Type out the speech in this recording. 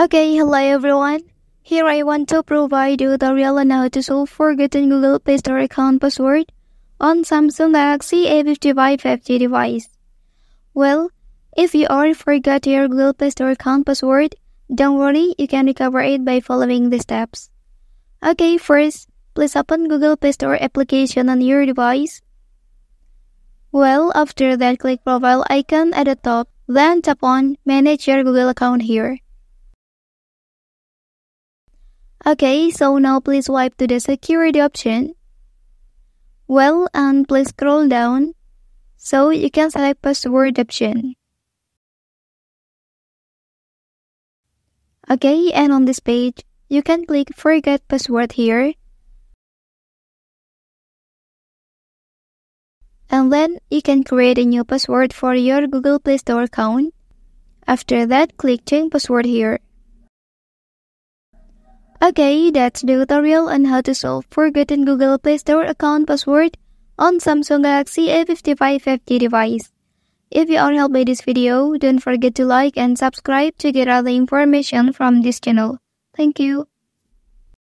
Okay, hello everyone. Here I want to provide you a tutorial on how to solve forgotten Google Play Store account password on Samsung Galaxy A55 5G device. Well, if you already forgot your Google Play Store account password, don't worry, you can recover it by following the steps. Okay, first, please open Google Play Store application on your device. Well, after that, click profile icon at the top, then tap on manage your Google account here. Okay, so now please swipe to the security option. Well, and please scroll down, so you can select password option. Okay, and on this page, you can click forget password here. And then you can create a new password for your Google Play Store account. After that, click change password here. Okay, that's the tutorial on how to solve forgotten Google Play Store account password on Samsung Galaxy A55 5G device. If you are helped by this video, don't forget to like and subscribe to get other information from this channel. Thank you.